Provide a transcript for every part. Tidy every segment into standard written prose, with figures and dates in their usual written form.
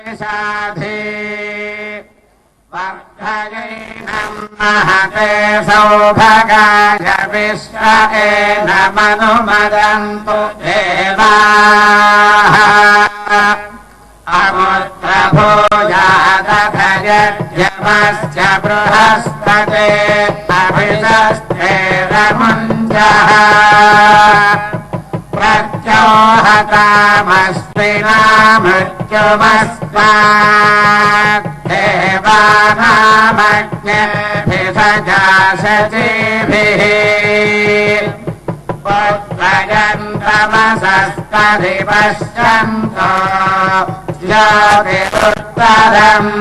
साधे वर्धयेनं महते सौभगाय विश्वेन मनुमदन्तु देवाः अमुत्रभूयादभयद्यमश्च बृहस्पते अभिषस्तेरमुञ्जः प्रत्योहतामस्मिनामृत्युमस्मात् देवानामज्ञभिषजाशचिभिः पुत्रयन्तमसस्तधिपश्यन्तो ज्योतिरुत्तरम्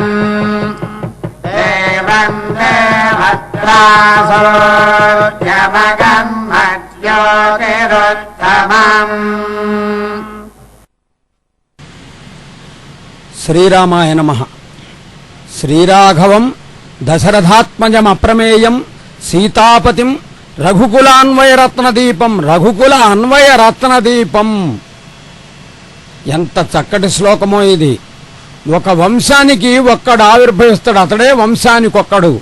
देवं देवत्रासोऽयमगन्मज्योतिरुत्तमम्। శ్రీరామాయ నమః. శ్రీరాఘవం దశరథాత్మజమప్రమేయం సీతాపతిం రఘుకులాన్వయరత్నదీపం రఘుకుల అన్వయరత్నదీపం. ఎంత చక్కటి శ్లోకమో ఇది. ఒక వంశానికి ఒక్కడు ఆవిర్భవిస్తాడు, అతడే వంశానికి ఒక్కడు.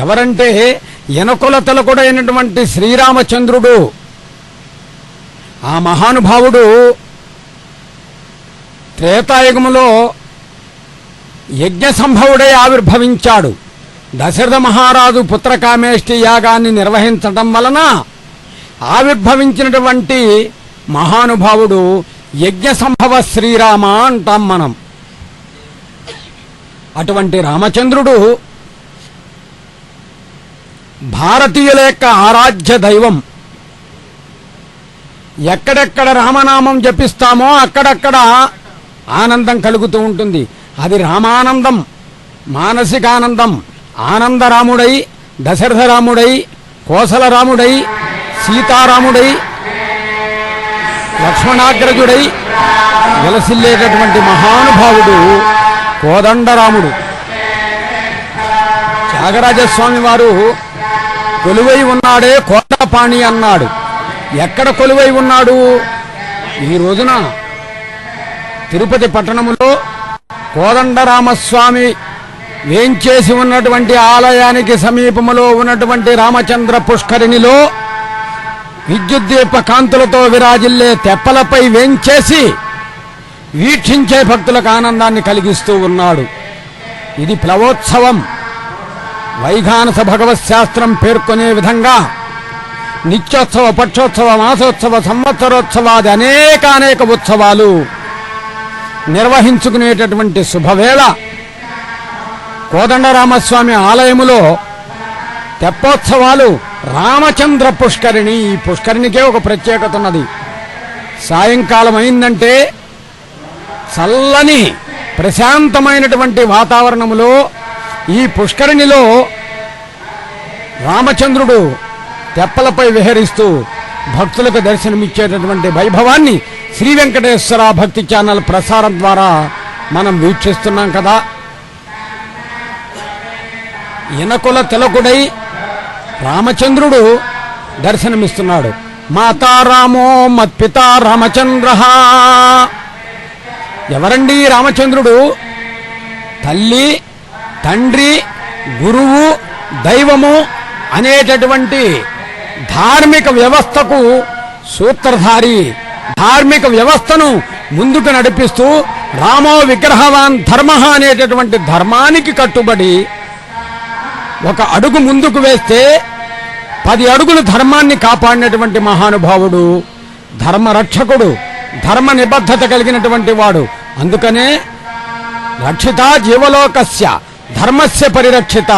ఎవరంటే ఎనకుల తిలకుడైనటువంటి శ్రీరామచంద్రుడు. ఆ మహానుభావుడు త్రేతాయుగములో యజ్ఞ సంభవుడై ఆవిర్భవించాడు. దశరథ మహారాజు పుత్రకామేష్టి యాగాన్ని నిర్వహించటం వలన ఆవిర్భవించినటువంటి మహానుభావుడు యజ్ఞ సంభవ శ్రీరామ అంటాం మనం. అటువంటి రామచంద్రుడు భారతీయుల యొక్క ఆరాధ్య దైవం. ఎక్కడెక్కడ రామనామం జపిస్తామో అక్కడక్కడ ఆనందం కలుగుతూ ఉంటుంది. అది రామానందం, మానసికానందం. ఆనందరాముడై, దశరథరాముడై, కోసలరాముడై, సీతారాముడై, లక్ష్మణాగ్రజుడై విలసిల్లేటటువంటి మహానుభావుడు కోదండరాముడు. త్యాగరాజస్వామి వారు కొలువై ఉన్నాడే కోటపాణి అన్నాడు. ఎక్కడ కొలువై ఉన్నాడు? ఈ రోజున తిరుపతి పట్టణములో కోదండరామస్వామి వేంచేసి ఉన్నటువంటి ఆలయానికి సమీపములో ఉన్నటువంటి రామచంద్ర పుష్కరిణిలో విద్యుద్దీప కాంతులతో విరాజిల్లే తెప్పలపై వేంచేసి వీక్షించే భక్తులకు ఆనందాన్ని కలిగిస్తూ ఉన్నాడు. ఇది ప్లవోత్సవం. వైఘానస భగవత్ శాస్త్రం పేర్కొనే విధంగా నిత్యోత్సవ, పక్షోత్సవ, మాసోత్సవ, సంవత్సరోత్సవాది అనేక ఉత్సవాలు నిర్వహించుకునేటటువంటి శుభవేళ కోదండరామస్వామి ఆలయములో తెప్పోత్సవాలు రామచంద్ర పుష్కరిణి. ఈ పుష్కరిణికే ఒక ప్రత్యేకత ఉన్నది. సాయంకాలం అయిందంటే చల్లని ప్రశాంతమైనటువంటి వాతావరణములో ఈ పుష్కరిణిలో రామచంద్రుడు తెప్పలపై విహరిస్తూ భక్తులకు దర్శనమిచ్చేటటువంటి వైభవాన్ని శ్రీ వెంకటేశ్వర భక్తి ఛానల్ ప్రసారం ద్వారా మనం వీక్షిస్తున్నాం కదా. ఎనకుల తిలకుడై రామచంద్రుడు దర్శనమిస్తున్నాడు. మాతారామో మత్పితా రామచంద్ర. ఎవరండి రామచంద్రుడు? తల్లి, తండ్రి, గురువు, దైవము అనేటటువంటి ధార్మిక వ్యవస్థకు సూత్రధారి. ధార్మిక వ్యవస్థను ముందుకు నడిపిస్తూ రామో విగ్రహవాన్ ధర్మ అనేటటువంటి ధర్మానికి కట్టుబడి ఒక అడుగు ముందుకు వేస్తే 10 అడుగులు ధర్మాన్ని కాపాడినటువంటి మహానుభావుడు, ధర్మరక్షకుడు, ధర్మ నిబద్ధత కలిగినటువంటి వాడు. అందుకనే రక్షిత జీవలోకస్య ధర్మస్య పరిరక్షిత,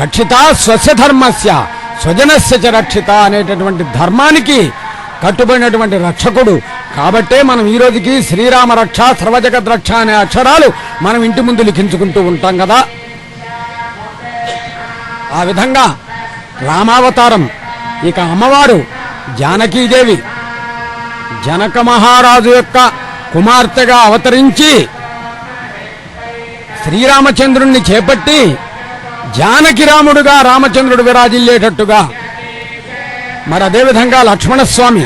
రక్షిత స్వస్య ధర్మస్య స్వజనస్య చ రక్షిత అనేటటువంటి ధర్మానికి కట్టుబడినటువంటి రక్షకుడు. కాబట్టే మనం ఈ రోజుకి శ్రీరామ రక్ష, సర్వజగద్రక్ష అనే అక్షరాలు మనం ఇంటి ముందు లిఖించుకుంటూ ఉంటాం కదా. ఆ విధంగా రామావతారం. ఇక అమ్మవారు జానకీదేవి జనక మహారాజు యొక్క కుమార్తెగా అవతరించి శ్రీరామచంద్రుణ్ణి చేపట్టి జానకిరాముడుగా రామచంద్రుడు విరాజిల్లేటట్టుగా. మరి అదేవిధంగా లక్ష్మణస్వామి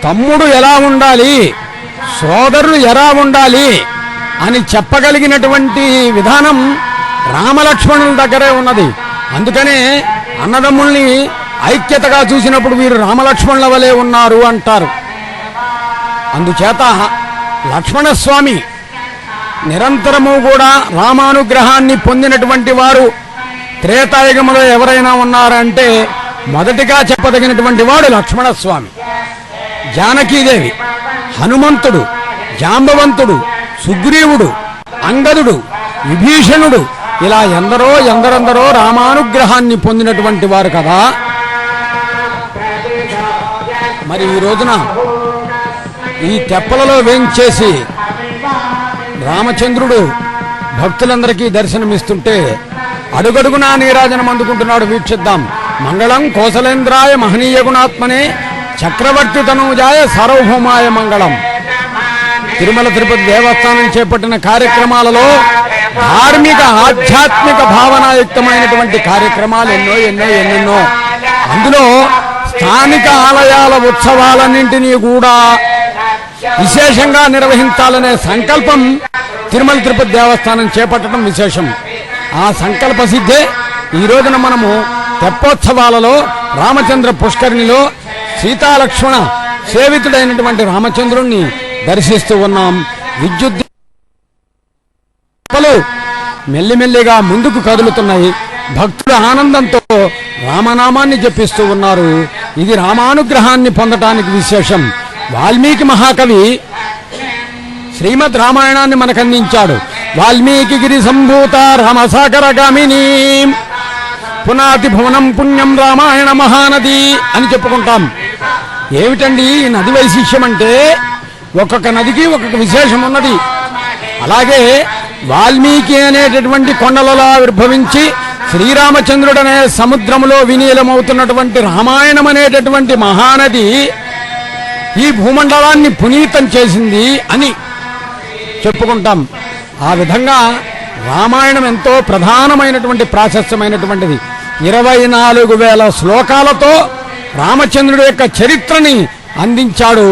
తమ్ముడు ఎలా ఉండాలి, సోదరులు ఎలా ఉండాలి అని చెప్పగలిగినటువంటి విధానం రామలక్ష్మణుల దగ్గరే ఉన్నది. అందుకనే అన్నదమ్ముల్ని ఐక్యతగా చూసినప్పుడు వీరు రామలక్ష్మణుల వలె ఉన్నారు అంటారు. అందుచేత లక్ష్మణస్వామి నిరంతరము కూడా రామానుగ్రహాన్ని పొందినటువంటి వారు త్రేతాయుగములో ఎవరైనా ఉన్నారంటే మొదటిగా చెప్పదగినటువంటి వాడు లక్ష్మణస్వామి. జానకీదేవి, హనుమంతుడు, జాంబవంతుడు, సుగ్రీవుడు, అంగదుడు, విభీషణుడు ఇలా ఎందరెందరో రామానుగ్రహాన్ని పొందినటువంటి వారు కదా. మరి ఈ రోజున ఈ తెప్పలలో వేంచేసి రామచంద్రుడు భక్తులందరికీ దర్శనమిస్తుంటే అడుగడుగునా నీరాజనం అందుకుంటున్నాడు. వీక్షిద్దాం. మంగళం కోసలేంద్రాయ మహనీయ గుణాత్మనే చక్రవర్తి తనూజాయ సార్వభౌమాయ మంగళం. తిరుమల తిరుపతి దేవస్థానం చేపట్టిన కార్యక్రమాలలో ధార్మిక ఆధ్యాత్మిక భావనాయుక్తమైనటువంటి కార్యక్రమాలు ఎన్నెన్నో. అందులో స్థానిక ఆలయాల ఉత్సవాలన్నింటినీ కూడా విశేషంగా నిర్వహించాలనే సంకల్పం తిరుమల తిరుపతి దేవస్థానం చేపట్టడం విశేషం. ఆ సంకల్ప సిద్ధే ఈ రోజున మనము తెప్పోత్సవాలలో రామచంద్ర పుష్కరిణిలో సీతాలక్ష్మణ సేవితుడైనటువంటి రామచంద్రుణ్ణి దర్శిస్తూ ఉన్నాం. విద్యుత్ మెల్లిమెల్లిగా ముందుకు కదులుతున్నాయి. భక్తుల ఆనందంతో రామనామాన్ని జపిస్తూ ఉన్నారు. ఇది రామానుగ్రహాన్ని పొందటానికి విశేషం. వాల్మీకి మహాకవి శ్రీమద్ రామాయణాన్ని మనకు అందించాడు. వాల్మీకి గిరి సంభూత రామసాగర గామిని పునాతి భువనం పుణ్యం రామాయణ మహానది అని చెప్పుకుంటాం. ఏమిటండి ఈ నది వైశిష్యం అంటే ఒక్కొక్క నదికి ఒక్కొక్క విశేషం ఉన్నది. అలాగే వాల్మీకి అనేటటువంటి కొండలలో ఆవిర్భవించి శ్రీరామచంద్రుడనే సముద్రములో విలీనమవుతున్నటువంటి రామాయణం అనేటటువంటి మహానది ఈ భూమండలాన్ని పునీతం చేసింది అని చెప్పుకుంటాం. ఆ విధంగా రామాయణం ఎంతో ప్రధానమైనటువంటి ప్రాశస్త్యమైనటువంటిది. 24,000 శ్లోకాలతో రామచంద్రుడి యొక్క చరిత్రని అందించాడు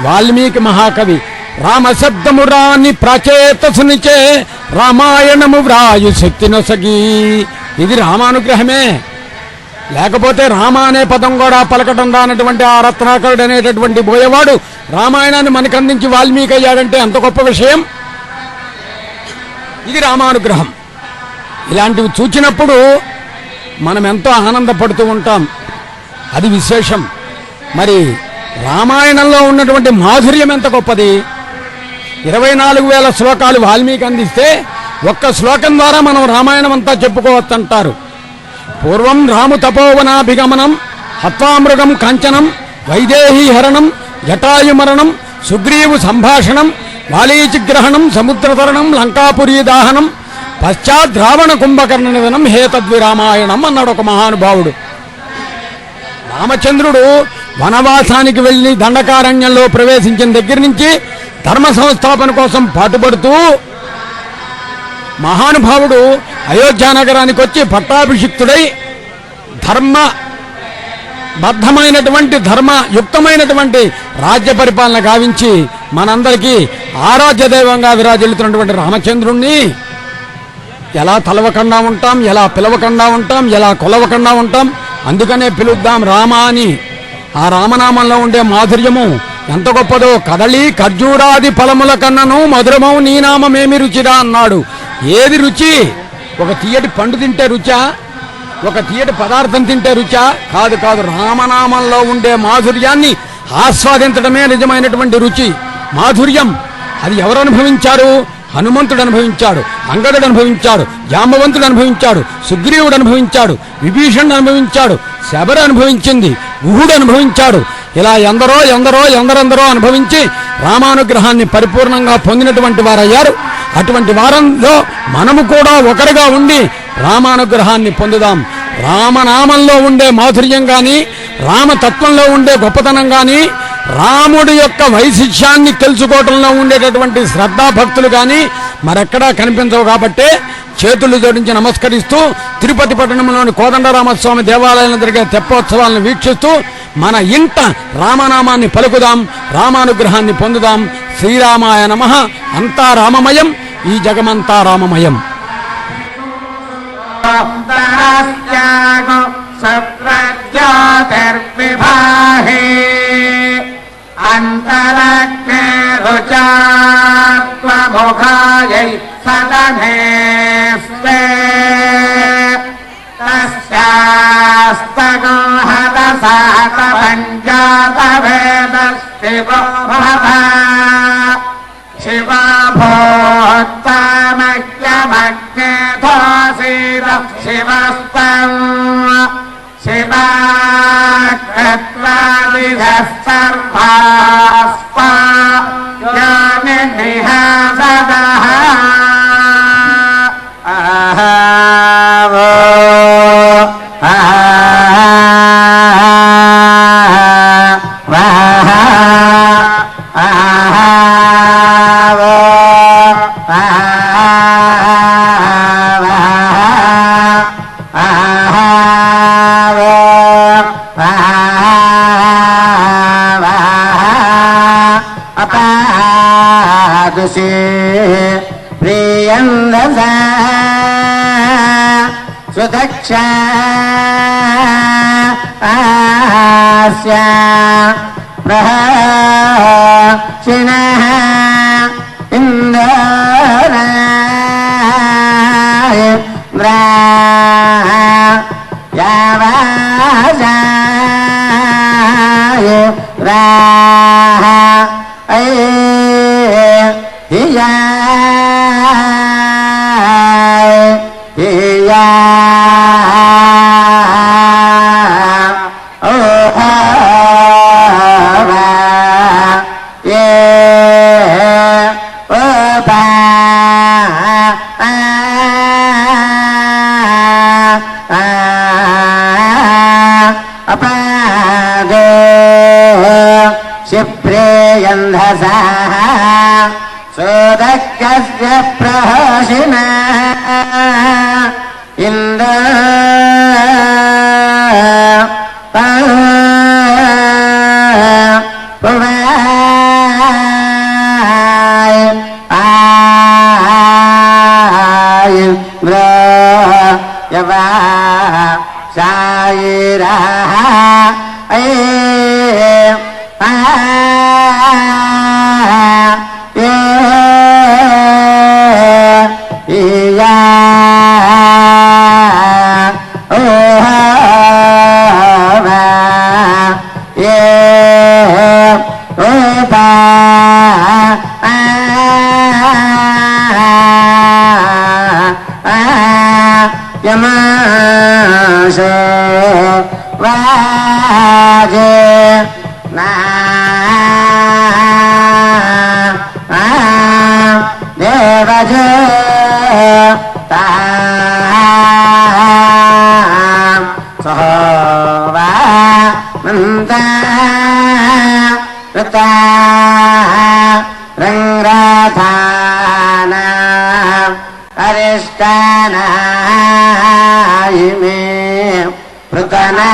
వాల్మీకి మహాకవి. రామశబ్దము రాని ప్రాచేతసునిచే రామాయణము వ్రాయు శక్తి నొసగి. ఇది రామానుగ్రహమే. లేకపోతే రామ అనే పదం కూడా పలకటం రానటువంటి ఆ రత్నాకరుడు అనేటటువంటి బోయేవాడు రామాయణాన్ని మనకు అందించి వాల్మీకి అయ్యాడంటే అంత గొప్ప విషయం. ఇది రామానుగ్రహం. ఇలాంటివి చూచినప్పుడు మనం ఎంతో ఆనందపడుతూ ఉంటాం. అది విశేషం. మరి రామాయణంలో ఉన్నటువంటి మాధుర్యం ఎంత గొప్పది. 24,000 శ్లోకాలు వాల్మీకి అందిస్తే ఒక్క శ్లోకం ద్వారా మనం రామాయణం అంతా చెప్పుకోవచ్చంటారు. పూర్వం రాము తపోవనాభిగమనం హత్వామృగం కాంచనం వైదేహీ హరణం జటాయుమరణం సుగ్రీవు సంభాషణం వాలీచిగ్రహణం సముద్రతరణం లంకాపురీ దాహనం పశ్చాత్ రావణ కుంభకర్ణ నిధనం హేతద్వి రామాయణం అన్నాడు ఒక మహానుభావుడు. రామచంద్రుడు వనవాసానికి వెళ్లి దండకారణ్యంలో ప్రవేశించిన దగ్గర నుంచి ధర్మ సంస్థాపన కోసం పాటుపడుతూ మహానుభావుడు అయోధ్యానగరానికి వచ్చి పట్టాభిషిక్తుడై ధర్మబద్ధమైనటువంటి ధర్మయుక్తమైనటువంటి రాజ్య పరిపాలన గావించి మనందరికీ ఆరాధ్య దైవంగా విరాజిల్లుతున్నటువంటి రామచంద్రుణ్ణి ఎలా తలవకుండా ఉంటాం, ఎలా పిలవకుండా ఉంటాం, ఎలా కొలవకుండా ఉంటాం. అందుకనే పిలుద్దాం రామ అని. ఆ రామనామంలో ఉండే మాధుర్యము ఎంత గొప్పదో. కదలి ఖర్జూరాది ఫలముల కన్నను మధురమౌ నీ నామమేమి రుచిరా అన్నాడు. ఏది రుచి? ఒక తీయటి పండు తింటే రుచా? ఒక తీయటి పదార్థం తింటే రుచా? కాదు కాదు. రామనామంలో ఉండే మాధుర్యాన్ని ఆస్వాదించడమే నిజమైనటువంటి రుచి, మాధుర్యం. అది ఎవరు అనుభవించారు? హనుమంతుడు అనుభవించాడు, అంగదుడు అనుభవించాడు, జాంబవంతుడు అనుభవించాడు, సుగ్రీవుడు అనుభవించాడు, విభీషణుడు అనుభవించాడు, శబరి అనుభవించింది, గుహుడు అనుభవించాడు. ఇలా ఎందరెందరో అనుభవించి రామానుగ్రహాన్ని పరిపూర్ణంగా పొందినటువంటి వారయ్యారు. అటువంటి వారంలో మనము కూడా ఒకరిగా ఉండి రామానుగ్రహాన్ని పొందుదాం. రామనామంలో ఉండే మాధుర్యం కానీ, రామతత్వంలో ఉండే గొప్పతనం కానీ, రాముడి యొక్క వైశిష్యాన్ని తెలుసుకోవటంలో ఉండేటటువంటి శ్రద్ధాభక్తులు కానీ మరెక్కడా కనిపించవు. కాబట్టే చేతులు జోడించి నమస్కరిస్తూ తిరుపతి పట్టణంలోని కోదండరామస్వామి దేవాలయంలో జరిగే తెప్పోత్సవాలను వీక్షిస్తూ మన ఇంట రామనామాన్ని పలుకుదాం, రామానుగ్రహాన్ని పొందుదాం. శ్రీరామాయ నమః. అంతా రామమయం, ఈ జగమంతా రామమయం. త్యాగో సప్రజ్యోతిర్విభాహే అంతరగ్నే రుచాత్మముఖాయై సదనే స్వే తస్యాస్తగో హతసాతపంచాతవేదస్తివో భవ శివా భూత్తమజ్ఞమజ్ఞోసీద శివస్తం శివాకృత్వాదిధः సర్వాస్పా యానినిహ సదః ఆహో ప్రియందసా సుదక్షా ప్రహసినః ఇంద్రాయ యావాసాయ రాహ హియా క్షిప్రేయంధసా సోదకస్య ప్రహసిన ఇంద్ర యవా సాయిరా యమాశో వాజే నా దేవజే సహోవా మంత రంగ్రాథాన అరిష్టానాయిమే పృతనా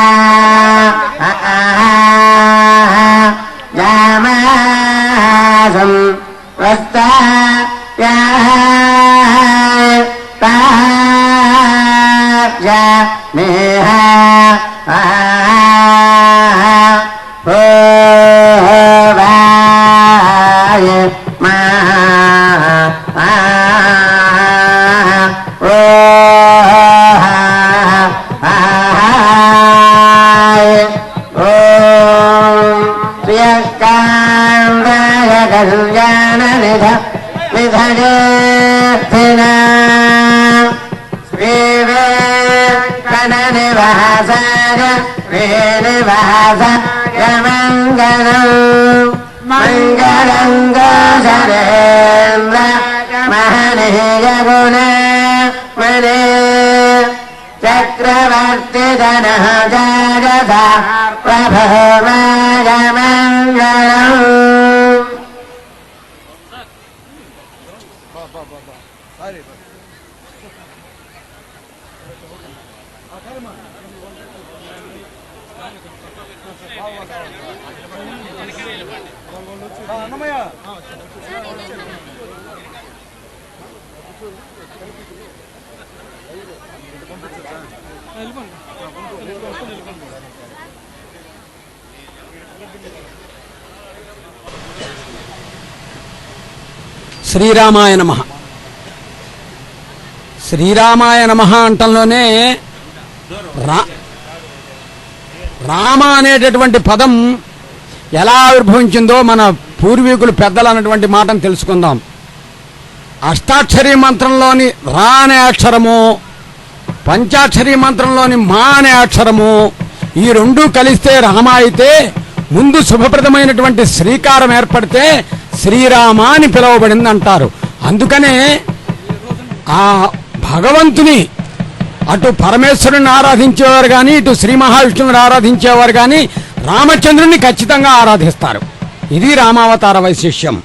జామాసం వస్తా మేహ ఓవాయ మా కళ్యాణనిధ విధజేన శ్రీవేంకటనివాసాయ శ్రీనివాసాయ మంగళం మంగళం గోచరేంద్ర మహనీయ గుణ మనే చక్రవర్తి ధనజాగధ ప్రభోమాయ మంగళం. శ్రీరామాయ నమః. శ్రీరామాయ నమః అంటంలోనే రామ అనేటటువంటి పదం ఎలా ఆవిర్భవించిందో మన పూర్వీకులు పెద్దలు అన్నటువంటి మాటను తెలుసుకుందాం. అష్టాక్షరీ మంత్రంలోని రా అనే అక్షరము, పంచాక్షరీ మంత్రంలోని మా అనే అక్షరము, ఈ రెండూ కలిస్తే రామ అయితే ముందు శుభప్రదమైనటువంటి శ్రీకారం ఏర్పడితే శ్రీరామ అని పిలువబడింది అంటారు. అందుకనే ఆ భగవంతుని అటు పరమేశ్వరుని ఆరాధించేవారు కానీ ఇటు శ్రీ మహావిష్ణువుని ఆరాధించేవారు కానీ రామచంద్రుని ఖచ్చితంగా ఆరాధిస్తారు. ఇది రామావతార వైశిష్యం.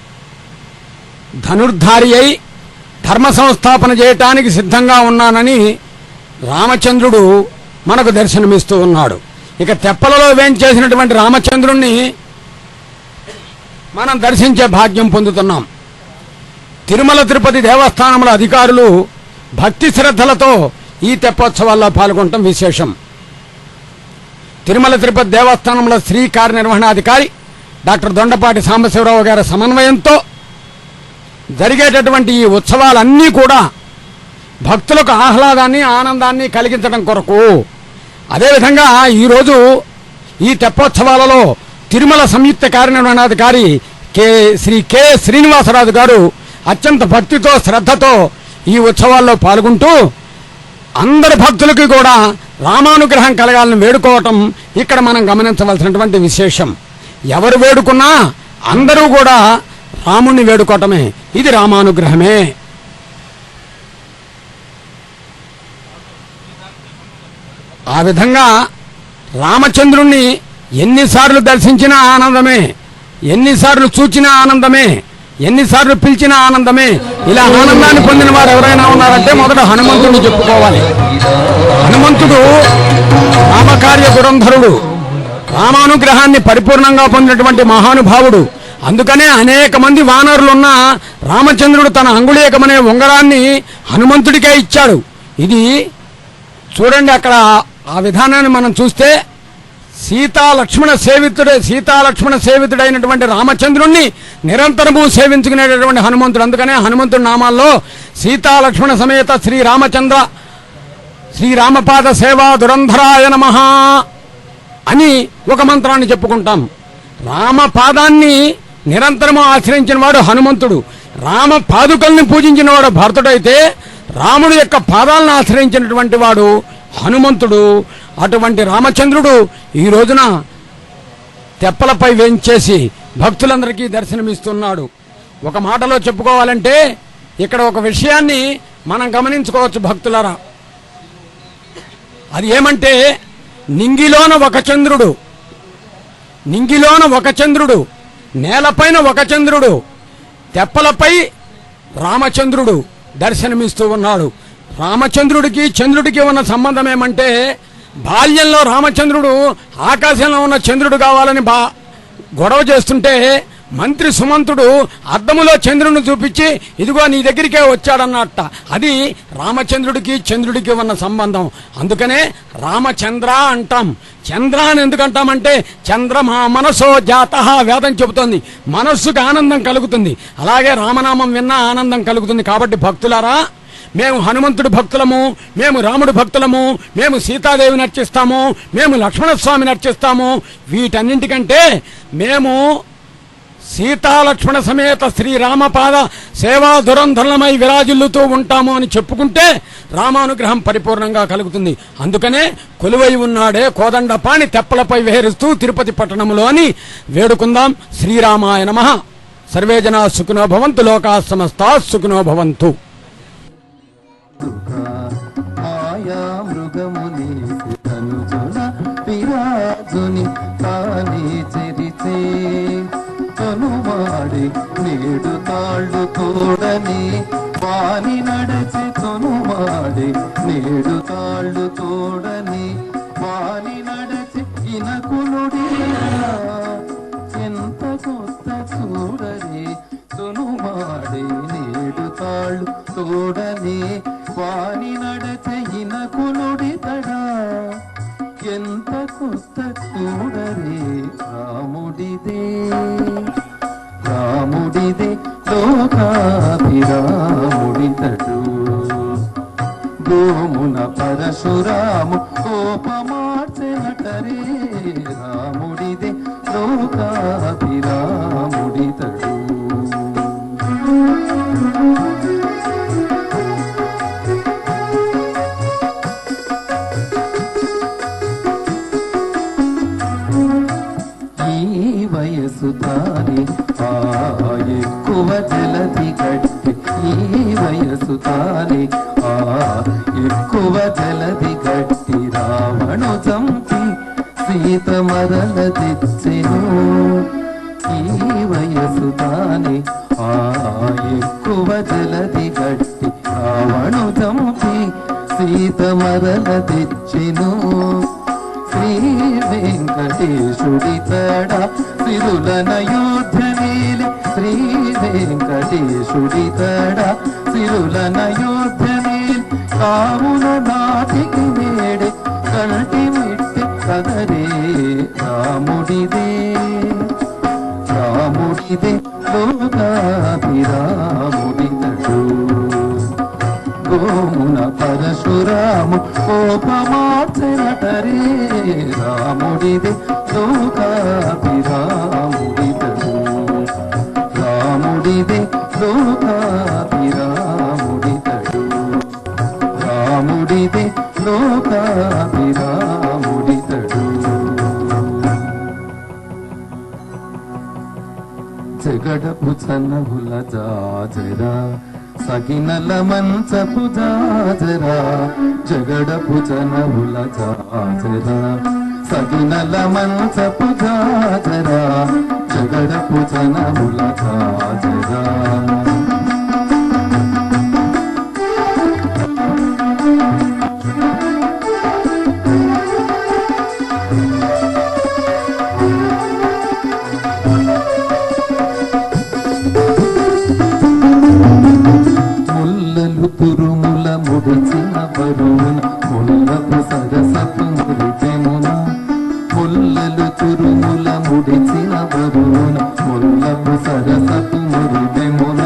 ధనుర్ధారి అయి ధర్మ సంస్థాపన చేయటానికి సిద్ధంగా ఉన్నానని రామచంద్రుడు మనకు దర్శనమిస్తూ ఉన్నాడు. ఇక తెప్పలలో వేంచేసినటువంటి రామచంద్రుణ్ణి మనం దర్శించే భాగ్యం పొందుతున్నాం. తిరుమల తిరుపతి దేవస్థానముల అధికారులు భక్తి శ్రద్ధలతో ఈ తెప్పోత్సవాల్లో పాల్గొనడం విశేషం. తిరుమల తిరుపతి దేవస్థానంలో శ్రీ కార్యనిర్వహణాధికారి డాక్టర్ దొండపాటి సాంబశివరావు గారి సమన్వయంతో జరిగేటటువంటి ఈ ఉత్సవాలన్నీ కూడా భక్తులకు ఆహ్లాదాన్ని ఆనందాన్ని కలిగించడం కొరకు. అదేవిధంగా ఈరోజు ఈ తెప్పోత్సవాలలో తిరుమల సంయుక్త కార్యనిర్వహణాధికారి శ్రీ కె శ్రీనివాసరాజు గారు అత్యంత భక్తితో శ్రద్ధతో ఈ ఉత్సవాల్లో పాల్గొంటూ అందరి భక్తులకి కూడా రామానుగ్రహం కలగాలని వేడుకోవటం ఇక్కడ మనం గమనించవలసినటువంటి విశేషం. ఎవరు వేడుకున్నా అందరూ కూడా రాముణ్ణి వేడుకోవటమే. ఇది రామానుగ్రహమే. ఆ విధంగా రామచంద్రుణ్ణి ఎన్నిసార్లు దర్శించినా ఆనందమే, ఎన్నిసార్లు చూచినా ఆనందమే, ఎన్నిసార్లు పిలిచినా ఆనందమే. ఇలా ఆనందాన్ని పొందిన వారు ఎవరైనా ఉన్నారంటే మొదట హనుమంతుడిని చెప్పుకోవాలి. హనుమంతుడు రామకార్య దురంధరుడు, రామానుగ్రహాన్ని పరిపూర్ణంగా పొందినటువంటి మహానుభావుడు. అందుకనే అనేక మంది వానరులున్న రామచంద్రుడు తన అంగుళీయకమనే ఉంగరాన్ని హనుమంతుడికే ఇచ్చాడు. ఇది చూడండి, అక్కడ ఆ విధానాన్ని మనం చూస్తే సీతాలక్ష్మణ సేవితుడైనటువంటి రామచంద్రుణ్ణి నిరంతరము సేవించుకునేటటువంటి హనుమంతుడు. అందుకనే హనుమంతుడి నామాల్లో సీతాలక్ష్మణ సమేత శ్రీరామచంద్ర శ్రీరామపాద సేవా దురంధరాయ నమః అని ఒక మంత్రాన్ని చెప్పుకుంటాం. రామపాదాన్ని నిరంతరము ఆశ్రయించిన వాడు హనుమంతుడు. రామ పాదుకల్ని పూజించిన వాడు భరతుడైతే రాముడు యొక్క పాదాలను ఆశ్రయించినటువంటి వాడు హనుమంతుడు. అటువంటి రామచంద్రుడు ఈ రోజున తెప్పలపై వేంచేసి భక్తులందరికీ దర్శనమిస్తున్నాడు. ఒక మాటలో చెప్పుకోవాలంటే ఇక్కడ ఒక విషయాన్ని మనం గమనించుకోవచ్చు భక్తులారా. అది ఏమంటే నింగిలోన ఒక చంద్రుడు, నేలపైన ఒక చంద్రుడు, తెప్పలపై రామచంద్రుడు దర్శనమిస్తూ ఉన్నాడు. రామచంద్రుడికి చంద్రుడికి ఉన్న సంబంధం ఏమంటే బాల్యంలో రామచంద్రుడు ఆకాశంలో ఉన్న చంద్రుడు కావాలని గొడవ చేస్తుంటే మంత్రి సుమంతుడు అద్దములో చంద్రుడిని చూపించి ఇదిగో నీ దగ్గరికే వచ్చాడన్నట్ట. అది రామచంద్రుడికి చంద్రుడికి ఉన్న సంబంధం. అందుకనే రామచంద్ర అంటాం. చంద్ర అని ఎందుకంటామంటే చంద్రమా మనసో జాత వేదం చెబుతోంది. మనస్సుకు ఆనందం కలుగుతుంది, అలాగే రామనామం విన్నా ఆనందం కలుగుతుంది. కాబట్టి భక్తులారా, మేము హనుమంతుడి భక్తులము, మేము రాముడి భక్తులము, మేము సీతాదేవిని అర్చిస్తాము, మేము లక్ష్మణస్వామిని అర్చిస్తాము. వీటన్నింటికంటే మేము సీతాలక్ష్మణ సమేత శ్రీరామపాద సేవా దురంధరులమై విరాజిల్లుతూ ఉంటాము అని చెప్పుకుంటే రామానుగ్రహం పరిపూర్ణంగా కలుగుతుంది. అందుకనే కొలువై ఉన్నాడే కోదండపాణి తెప్పలపై విహరిస్తూ తిరుపతి పట్టణంలో అని వేడుకుందాం. శ్రీరామాయ నమః. సర్వే జనా సుఖినో భవంతు, లోకా సమస్తా సుఖినో భవంతు. ఆయా మృగముని తనుజున విరాజుని తానే చెరిచే తనువాడి నేడు తాళ్ళు తోడని వాని నడచి తనువాడి నేడు తాళ్ళు తోడని వాని నడచి ఇనకునుడి చూడరే రాముడిదే రాముడిదే లోకాభిరాముడితడు గోమున పరశురాము కోపమార్చెనటరే రాముడిదే లోకాభిరాముడితడు వయసు తానే ఎక్కువ జలది గట్టి ఈ వయసు తానే ఎక్కువ జలది గట్టి రావణు చంపి సీత మరల తెచ్చెను ఈ వయసు తానే ఎక్కువ జలది గట్టి రావణు చంపి సీత మరల తెచ్చెను శ్రీ వెంకటేశుడితడ సిరులన యోధ్యమేలి శ్రీ వెంకటేశుడితడ సిరులన యోధ్యమేలి కావున నాటికి మేడే కంటి మిట్టి కదరే రాముడిదే రాముడిదే లోకాభిరాముడితడు గోమున పరశురాము కోపమార్చెనటరే రాముడిదే లోకాభిరాముడితడు రాముడిదే లోకాభిరాముడితడు రాముడిదే లోకాభిరాముడితడు జగడపు చన్నవుల జాజరా సగినల మంచపు జాజరా జగడపు చనవుల జాజరా సగినల మంచపు జాజరా జగడపు చనవుల జాజరా తురుముల ముడిచిన బరువున ముల్లపు సరసపు మురిపెమున ముల్లలు తురుముల ముడిచిన బరువున ముల్లపు సరసపు మురిపెమున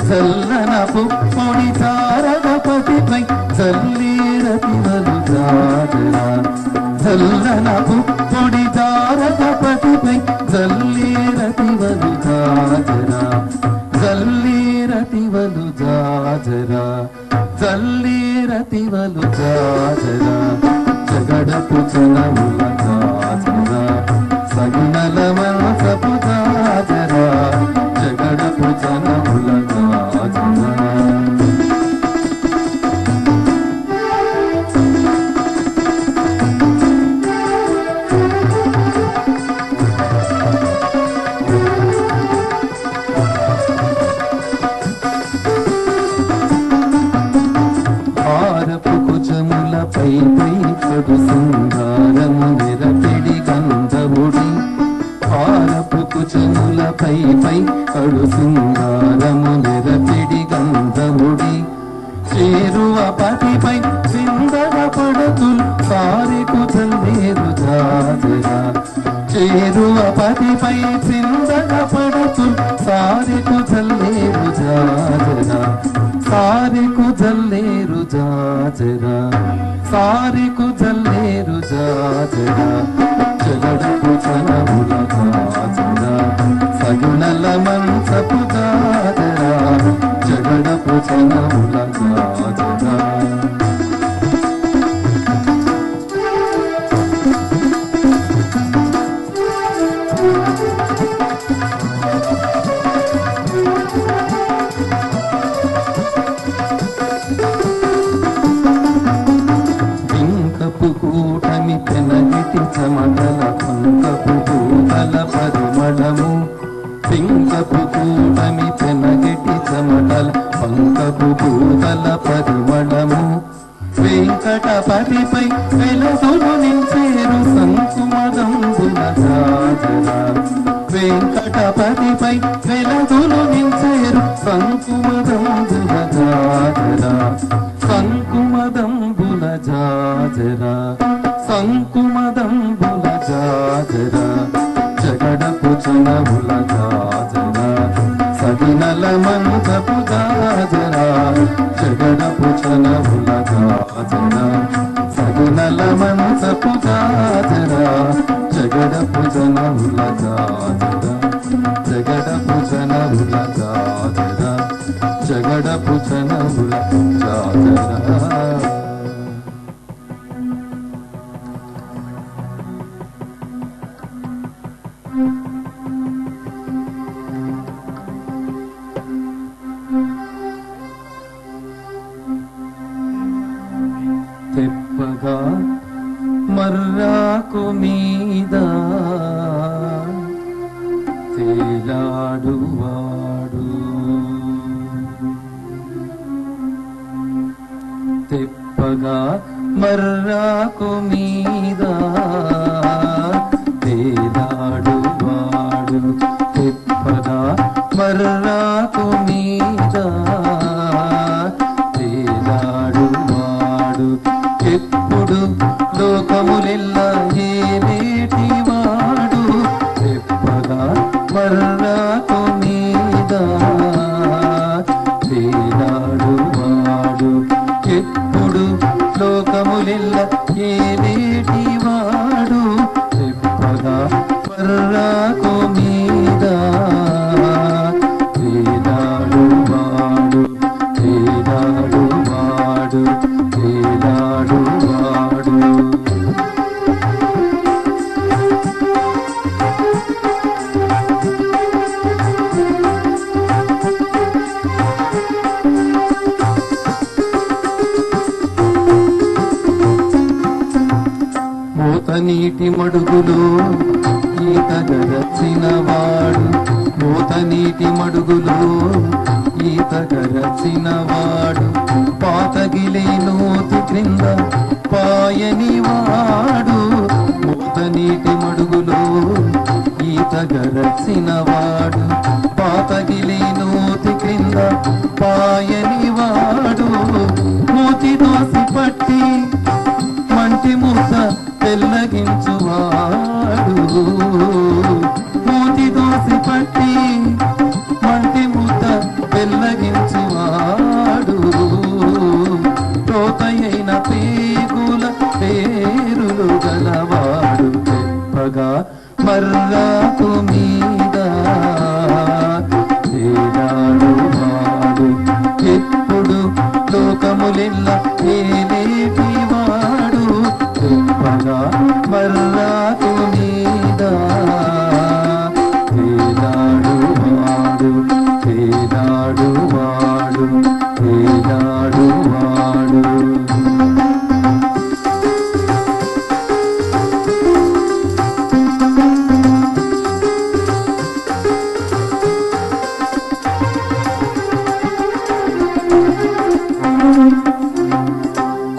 చల్లన పుప్పొడి చారగపతిపై చల్లీరతివలు జాజరా చల్లన పుప్పొడి చారగపతిపై చల్లీరతివలు జాజరా జల్లీరతివలు జాజరా జల్లీరతివలు జాజరా జగడపు చనముల జాజరా సగుణల మనసపు జాజరా జగడపు చనముల జాజరా పై పై కడు సింగారము నిరపిడి గంధముడి పారపు కుచముల పై పై కడు సింగారము నిరపిడి గంధముడి చేరువ పతిపై సిందర పడతులు సారికు చల్లేరు జాజరా చేరువ పతిపై సిందర పడతులు సారికు చల్లేరు జాజరా సారికు జల్లేరు జాజరా సారికు జల్లేరు జాజరా జగడపు చనముల జాజరా సగుణల మంచపు జాజరా జగడపు చనముల జాజరా కూటమి పెనగిటి చెమటల పంకపు పూతల పరిమళము పింకపు కూటమి పెనగిటి చెమటల పంకపు పూతల పరిమళము వెంకటపతిపై వెలసులు నించేరు సంకుమదంబుల జాజరా వెంకటపతిపై వెలసులు నించేరు సంకుమదంబుల జాజరా సంకుమదంబుల జాజరా సంకుమదంబుల జాజరా జగడపు జనముల జాజరా సగినల మంచపు జాజరా జగడపు జనముల జాజరా సగినల మంచపు జాజరా జగడపు జనముల జాజరా జగడపు జనముల జాజరా జగడపు జనముల జాజరా తెప్పగా మర్రాకు మీద తేలాడువాడు తెప్పగా మర్రాకు మీద తేలాడువాడు తెప్పగా మర్రాకు మీద తేలాడువాడు ఎప్పుడు లోకములెల్ల ఏలేటివాడు తెప్పగా మర్రాకు మీద తేలాడువాడు ఎప్పుడు లోకములెల్ల ఏలేటివాడు తెప్పగా మర్రాకు మీద తేలాడువాడు తేలాడువాడు తేలాడువాడు మూత నీటి మడుగులో ఈతగరచినవాడు మూత నీటి మడుగులో ఈతగరచినవాడు పాతగిలే నోతి క్రింద పాయనివాడు మూత నీటి మడుగులో ఈతగరచినవాడు పాతగిలే నోతి క్రింద పాయనివాడు మూతి దోసి పట్టి మంటి ముద్ద తెల్లగించువాడు మూతి దోసి పట్టి మంటి ముద్ద తెల్లగించువాడు తోతయైన పేగుల పేరులు గలవాడు తెప్పగా మర్రాకు మీద తేలాడువాడు ఎప్పుడు లోకములెల్ల ఏలేటివాడు తెప్పగా మర్రాకు మీద తేలాడువాడు తేలాడువాడు తేలాడువాడు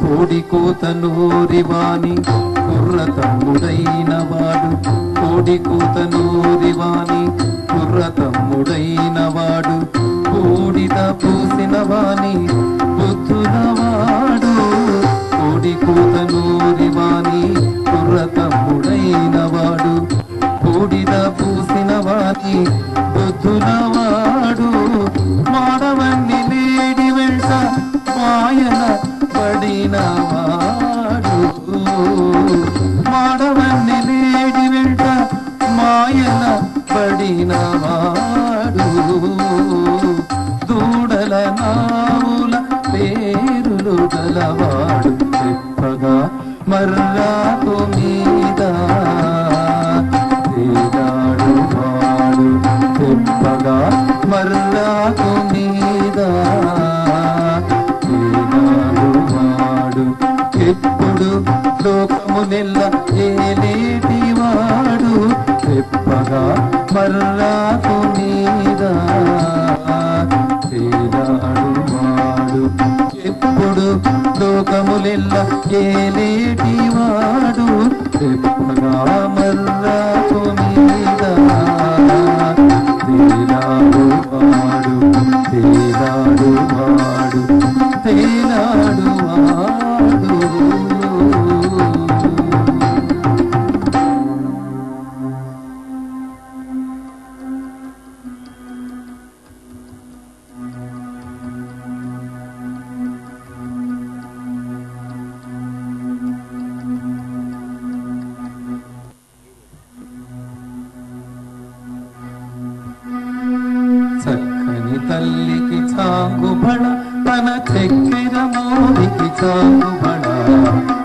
కోడి కూతనూరివాణి కుర్ర తమ్ముడైన వాడు కోడి కూతనూరివాణి కుర్ర తమ్ముడైన వాడు బూడిద పూసిన వాణి బుద్ధులవాడు కోడి కూతనూరివాణి కుర్ర తమ్ముడైన వాడు బూడిద పూసిన వాణి బుద్ధులవాడు మాడవన్ని లేడి వెంట మాయన పడినవాడు మాడవన్ని లేడి వెంట మాయన పడినవాడు దూడల నావుల పేరులు గలవాడు తెప్పగా మర్రాకు మీద తేలాడువాడు తెప్పగా మర్రాకు మీద తేలాడువాడు ఎప్పుడు లోకములెల్ల ఏలేటివాడు తెప్పగా మర్రాకు మీద తేలాడువాడు ఎప్పుడు లోకములెల్ల ఏలేటివాడు తెప్పగా మర్రాకు మీద తేలాడువాడు తేలాడువాడు తేలాడువాడు చాగుబళ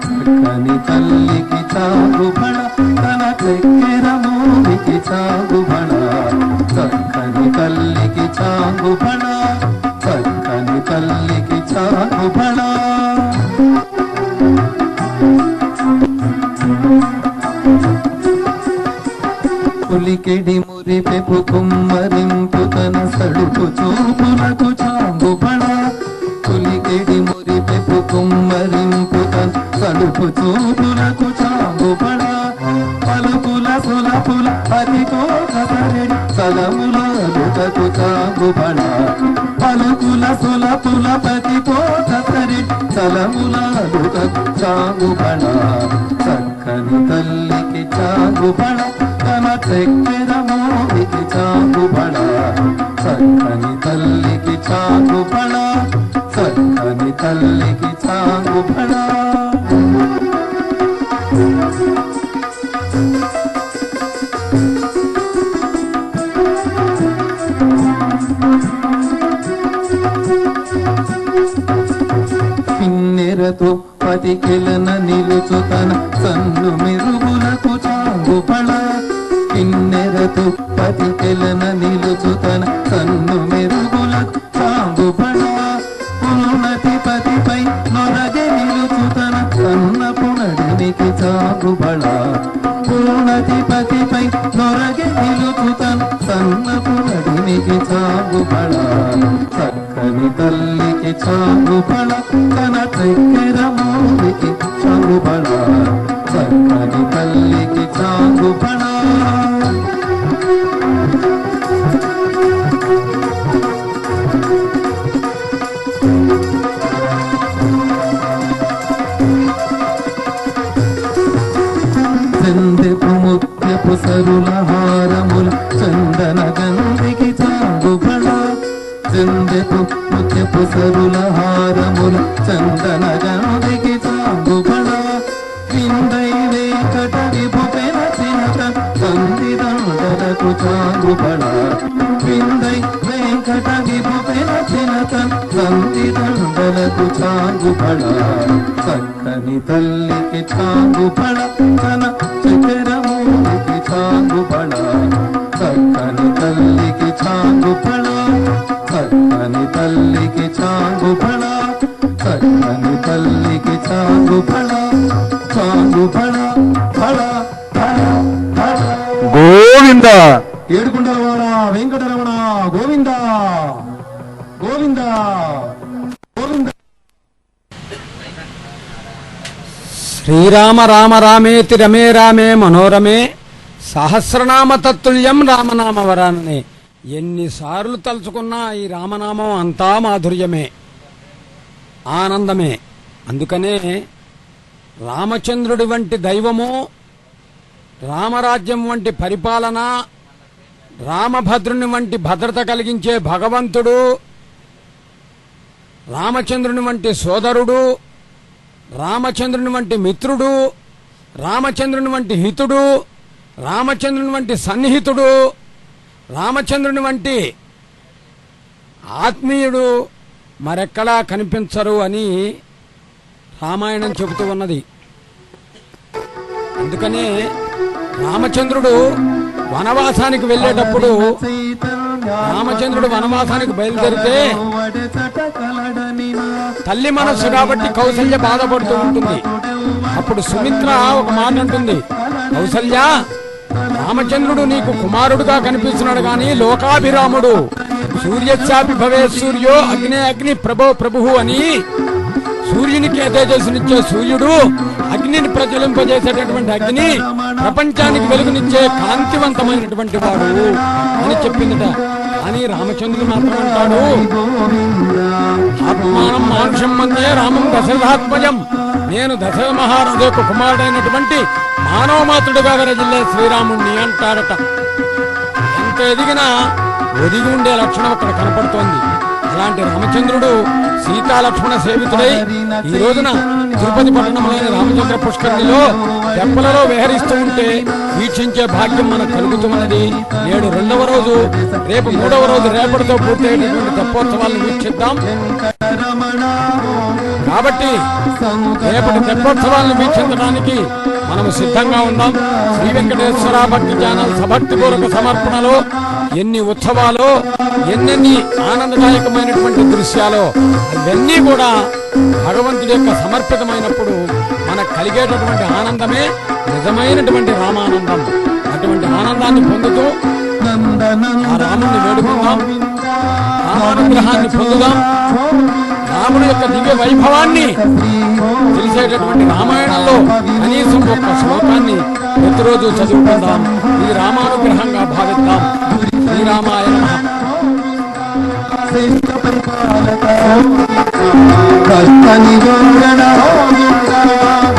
చక్కని తల్లికి చాగుబళ తన చక్కెర మూలికి చాగుబళ చక్కని తల్లికి చాగుబళ చక్కని తల్లికి చాగుబళ పులికెడి మురిపెపు కుమ్మరింపు తన సడుపు చూపులకు చాంగుబళ పులికెడి మురిపెపు కుమ్మరింపు తన సడుపు చూపులకు చాంగుబళ పలుకుల సులపుల అతితో కదరెడి సలములకు చాంగుబళ పలుకుల సులపుల పతితో కదరెడి సలములకు చాంగుబళ చక్కని తల్లికి చాంగుబళ తన చక్కెర మోవికి చాగుబళ చక్కని తల్లికి చాగుబళ చక్కని తల్లికి చాగుబళ కిన్నెరతో పతికిలన నిలుచు తన సన్ను మెరుగులకు చాగుబళ కిన్నెరతో పతికిలన నిలుచు తన సన్ను మెరుగులకు చాగుబళ పునతి పతిపై నొరగ నిలుచు తన సన్నపు నడినికి చాగుబళ పునతి పతిపై నొరగ నిలుచు తన సన్నపు నడినికి చాగుబళ చక్కని తల్లికి చాగుబళ తన చక్కెర మూలికి చాగుబళ చక్కని తల్లికి చాగుబళ చందెపు ముత్యపు సరుల హారముల చందన గంధికి చాగుబళ చందెపు ముత్యపు సరుల హారముల చందన గంధికి చాగుబళ విందై వేకట విభుపెన చినత సంధిదండలకు చాగుబళ విందై వేకట విభుపెన చినత సంధిదండలకు చాగుబళ చక్కని తల్లికి చాగుబళ తన చక్కెర మూలికి చాగుబళ చక్కని తల్లికి చాగుబళ చక్కని తల్లికి చాగుబళ చక్కని తల్లికి చాగుబళ చాగుబళ బళ బళ బళ గోవింద ఏడుకొండలవాడ వెంకటరమణ గోవింద గోవింద గోవింద శ్రీరామ రామ రామేతి రమే రామే మనోరమే సహస్రనామ తత్తుల్యం రామనామ వరాననే ఎన్నిసార్లు తలుచుకున్నా ఈ రామనామం అంతా మాధుర్యమే, ఆనందమే. అందుకనే రామచంద్రుడి వంటి దైవము, రామరాజ్యం వంటి పరిపాలన, రామభద్రుని వంటి భద్రత కలిగించే భగవంతుడు, రామచంద్రుని వంటి సోదరుడు, రామచంద్రుని వంటి మిత్రుడు, రామచంద్రుని వంటి హితుడు, రామచంద్రుని వంటి సన్నిహితుడు, రామచంద్రుని వంటి ఆత్మీయుడు మరెక్కడా కనిపించరు అని రామాయణం చెబుతూ ఉన్నది. అందుకనే రామచంద్రుడు వనవాసానికి వెళ్ళేటప్పుడు, రామచంద్రుడు వనవాసానికి బయలుదేరితే తల్లి మనస్సు కాబట్టి కౌసల్య బాధపడుతూ ఉంటుంది. అప్పుడు సుమిత్ర ఒక మాట అంటుంది, కౌసల్య, రామచంద్రుడు నీకు కుమారుడుగా కనిపిస్తున్నాడు గాని లోకాభిరాముడు, సూర్యశాపి భవే సూర్యో అగ్నే అగ్ని ప్రభో ప్రభువు అని సూర్యునికి తేజస్సునిచ్చే సూర్యుడు, అగ్నిని ప్రజ్వలింపజేసేటటువంటి అగ్ని, ప్రపంచానికి వెలుగునిచ్చే కాంతివంతమైనటువంటి వాడు అని చెప్పిందట. కానీ రామచంద్రుడు మాత్రం అంటాడు, ఆత్మానం మానుషం మందే రామం దశరథాత్మజం, నేను దశరథ మహారాజు యొక్క కుమారుడైనటువంటి మానవ మాతృడుగా విరజిల్లే శ్రీరాముణ్ణి అంటాడట. ఎంత ఎదిగినా ఒదిగి ఉండే లక్షణం అక్కడ కనపడుతోంది. అలాంటి రామచంద్రుడు సీతాలక్ష్మణ సేవితుడై ఈ రోజున తిరుపతి పట్టణంలోని రామచంద్ర పుష్కరిణిలో తెప్పలలో విహరిస్తూ ఉంటే వీక్షించే భాగ్యం మనకు కలుగుతున్నది. నేడు 2వ రోజు, రేపు 3వ రోజు రేపటితో పూర్తయ్యేటటువంటి తెప్పోత్సవాలను వీక్షిద్దాం. కాబట్టి రేపటి తెప్పోత్సవాలను వీక్షించడానికి మనము సిద్ధంగా ఉన్నాం. శ్రీ వెంకటేశ్వర భక్తి ఛానల్ సభక్తిపూర్వక సమర్పణలో ఎన్ని ఉత్సవాలు, ఎన్నెన్ని ఆనందదాయకమైనటువంటి దృశ్యాలు, అవన్నీ కూడా భగవంతుడి యొక్క సమర్పితమైనప్పుడు మనకు కలిగేటటువంటి ఆనందమే నిజమైనటువంటి రామానందం. అటువంటి ఆనందాన్ని పొందుతూ ఆ రాముడిని వేడుకుందాం, రామానుగ్రహాన్ని పొందుదాం. రాముడి యొక్క దివ్య వైభవాన్ని తెలిసేటటువంటి రామాయణంలో కనీసం ఒక్క శ్లోకాన్ని ప్రతిరోజు చదువుకుందాం. ఇది రామానుగ్రహంగా భావిద్దాం. శ్రీరామాయ నమః.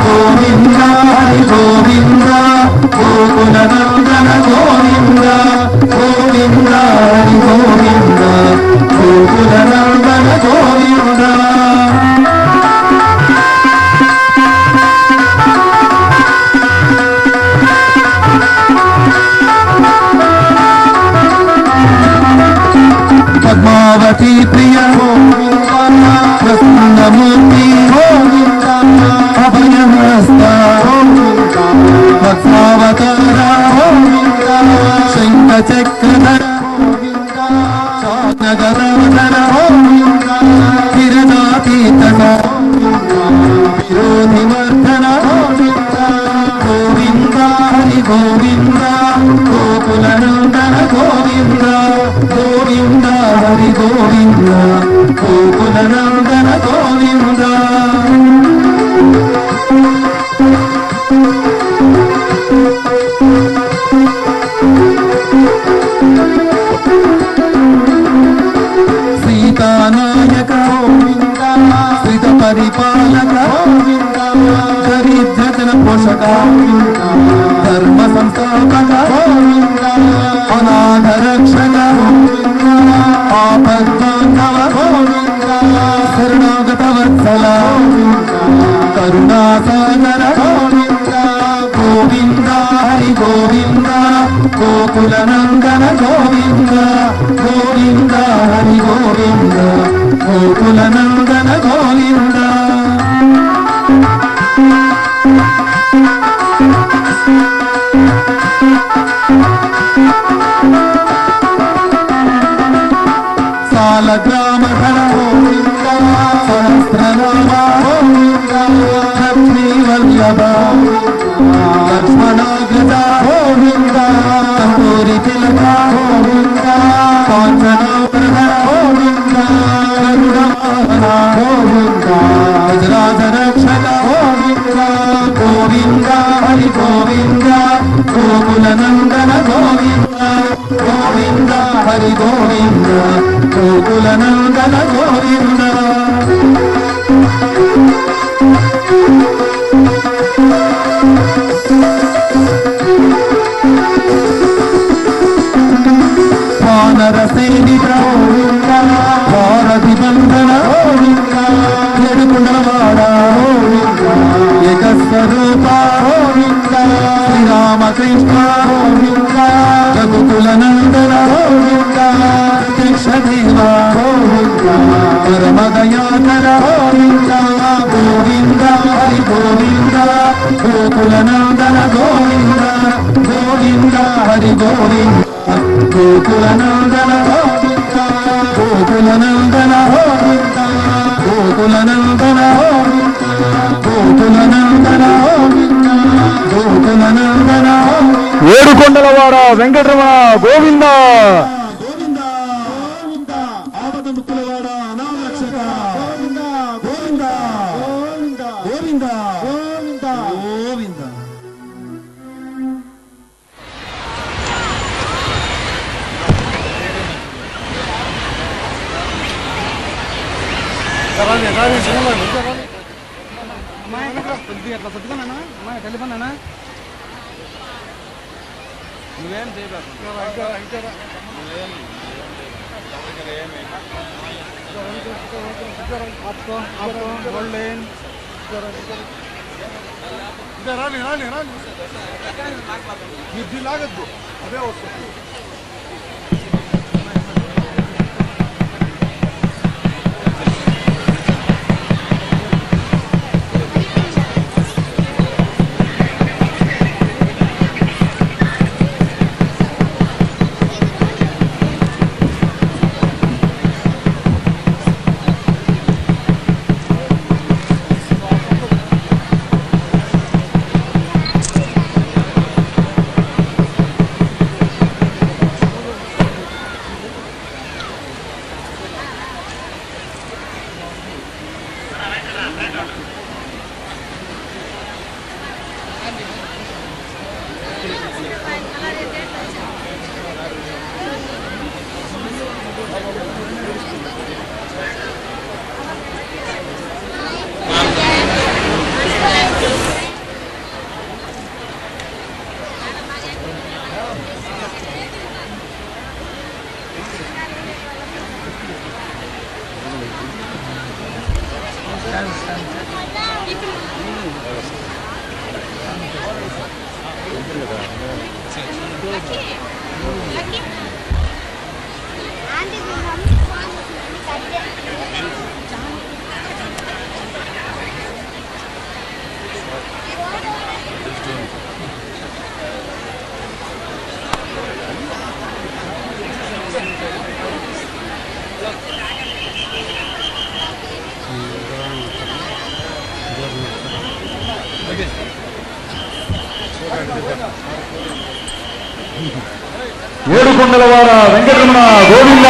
గోవింద హరి గోవింద గోకులనందన గోవింద గోవింద హరి గోవింద గోకులనందన గోవింద పద్మావతి ప్రియ ప్రసన్నమూర్తి అభయహస్త భక్తావతార శంఖచక్రధర నగరధర విరదాతీత విరోధివర్ధన గోవింద హరి గోవింద గోకులనందన గోవింద గోవింద హరి గోవింద గోకులనందన గోవింద సీతానాయక గోవింద శ్రీత పరిపాలక గోవింద దరిద్రజన పోషక ధర్మ సంస్థాపక గోవింద అనాథ రక్షక గోవింద ఆపద్బాంధవ గోవింద శరణాగత వత్సల కరుణాసాగర గోవింద గోవింద హరి గోవింద గోకులనందన గోవింద గోవింద హరి గోవింద గోకులనందన గోవింద సాలగ్రామధర గోవింద సహస్రనామ గోవింద లక్ష్మీ వల్లభ లక్ష్మణాగ్రజ గోవింద కస్తూరి తిలక గోవింద కాంచనావరధర గోవింద గరుడవాహన గోవింద గజరాజ రక్షక గోవింద గోవింద హరి గోవింద గోకులనందన గోవింద గోవింద హరి గోవింద గోకులనందన గోవింద వానరసేని గోవింద భారతి బంధన గోవింద ఏడుకుండలవాడ గోవింద ఏకస్వరూప గోవింద శ్రీరామకృష్ణ గోవింద జగకులనందన గోవింద కృష్ణదేవ గోవింద పరమదయాకర గోవింద గోవింద హరి గోవింద గోకులనందన గోవింద గోవింద హరి గోవింద గోకులనందన గోవింద గోకులనందన గోవింద గోకులనందన గోవింద గోకులనందన గోవింద గోకులనందన ఏడుకొండలవాడ వెంకటరమణ గోవింద గోవింద గోవింద ఆపదముక్కులవాడ అనాథరక్షక గోవింద గోవింద గోవింద గోవింద గోవింద గోవింద నువ్వేం చేయలేదు రాని రాని రాని బుద్ధి లాగద్దు అదే వస్తుంది ఏడుకొండల వార వెంకటరమణ గోవింద.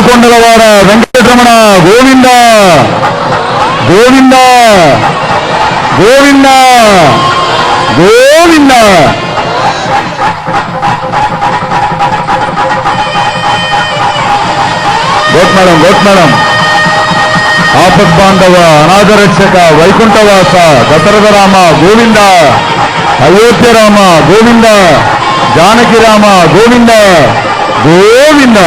ఏడుకొండలవాడ వెంకటరమణ గోవింద గోవింద గోవింద గోవింద. గోట్ మేడం ఆపద్బాంధవ అనాథరక్షక వైకుంఠవాస దశరథ రామ గోవింద అయోధ్య రామ గోవింద జానకి రామ గోవింద గోవింద.